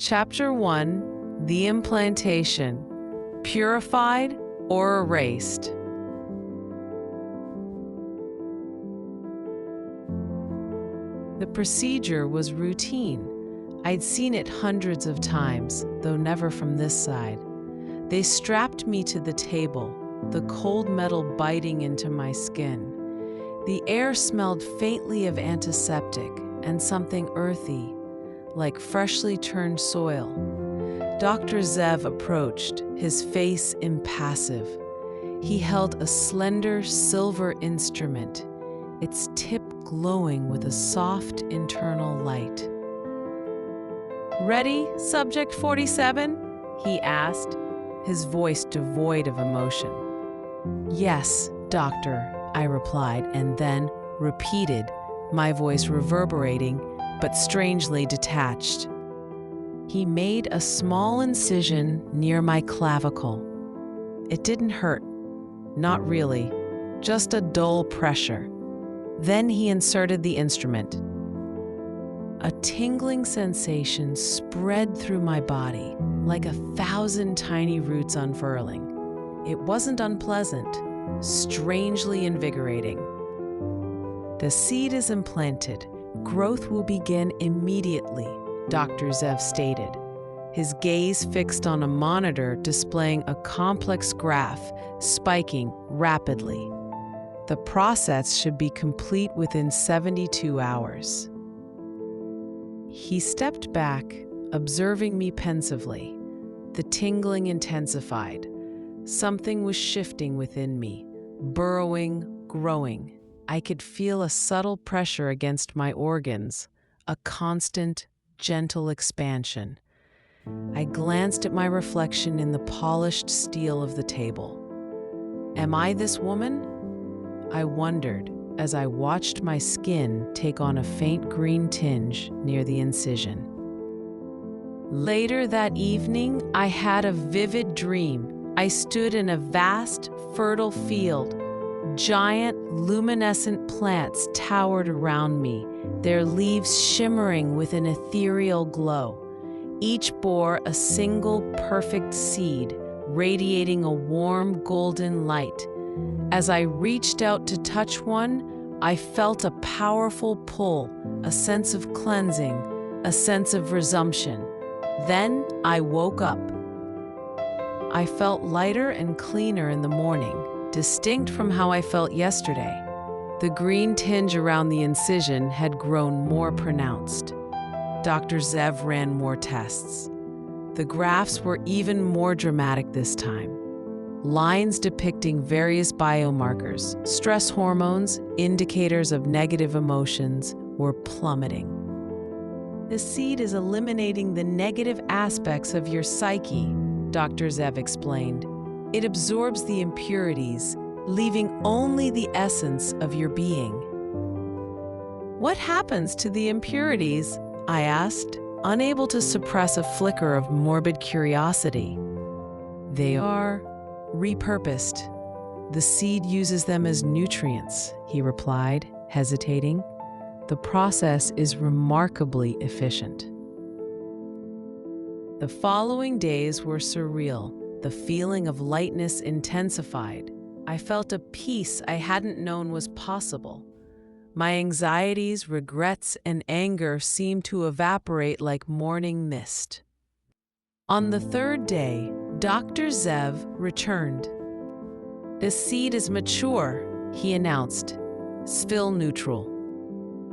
Chapter 1, The Implantation, Purified or Erased. The procedure was routine. I'd seen it hundreds of times, though never from this side. They strapped me to the table, the cold metal biting into my skin. The air smelled faintly of antiseptic and something earthy, like freshly turned soil. Dr. Zev approached, his face impassive. He held a slender silver instrument, its tip glowing with a soft internal light. "Ready, Subject 47?" he asked, his voice devoid of emotion. "Yes, Doctor," I replied, and then repeated, my voice reverberating, but strangely detached. He made a small incision near my clavicle. It didn't hurt. Not really. Just a dull pressure. Then he inserted the instrument. A tingling sensation spread through my body, like 1,000 tiny roots unfurling. It wasn't unpleasant, strangely invigorating. "The seed is implanted. Growth will begin immediately," Dr. Zev stated, his gaze fixed on a monitor displaying a complex graph spiking rapidly. The process should be complete within 72 hours. He stepped back, observing me pensively. The tingling intensified. Something was shifting within me, burrowing, growing. I could feel a subtle pressure against my organs, a constant, gentle expansion. I glanced at my reflection in the polished steel of the table. Am I this woman? I wondered as I watched my skin take on a faint green tinge near the incision. Later that evening, I had a vivid dream. I stood in a vast, fertile field. Giant, luminescent plants towered around me, their leaves shimmering with an ethereal glow. Each bore a single perfect seed, radiating a warm golden light. As I reached out to touch one, I felt a powerful pull, a sense of cleansing, a sense of resumption. Then I woke up. I felt lighter and cleaner in the morning, distinct from how I felt yesterday. The green tinge around the incision had grown more pronounced. Dr. Zev ran more tests. The graphs were even more dramatic this time. Lines depicting various biomarkers, stress hormones, indicators of negative emotions, were plummeting. "The seed is eliminating the negative aspects of your psyche," Dr. Zev explained. "It absorbs the impurities, leaving only the essence of your being." "What happens to the impurities?" I asked, unable to suppress a flicker of morbid curiosity. "They are repurposed. The seed uses them as nutrients," he replied, hesitating. "The process is remarkably efficient." The following days were surreal. The feeling of lightness intensified. I felt a peace I hadn't known was possible. My anxieties, regrets, and anger seemed to evaporate like morning mist. On the third day, Dr. Zev returned. "The seed is mature," he announced, spill neutral.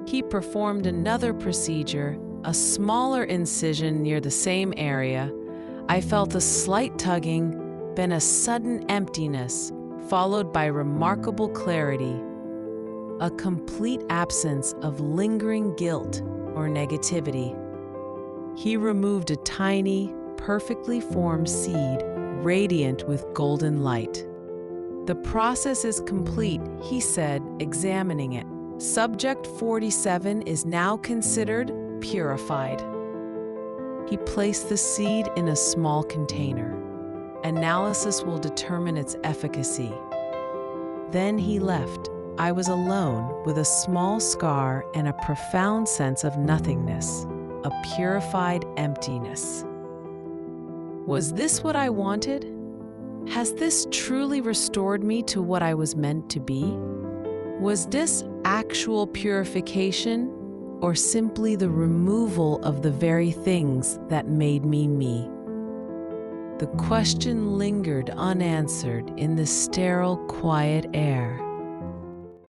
He performed another procedure, a smaller incision near the same area. I felt a slight tugging, then a sudden emptiness, followed by remarkable clarity. A complete absence of lingering guilt or negativity. He removed a tiny, perfectly formed seed, radiant with golden light. "The process is complete," he said, examining it. "Subject 47 is now considered purified." He placed the seed in a small container. Analysis will determine its efficacy. Then he left. I was alone with a small scar and a profound sense of nothingness. a purified emptiness. Was this what I wanted? Has this truly restored me to what I was meant to be? Was this actual purification, or simply the removal of the very things that made me me? The question lingered unanswered in the sterile, quiet air.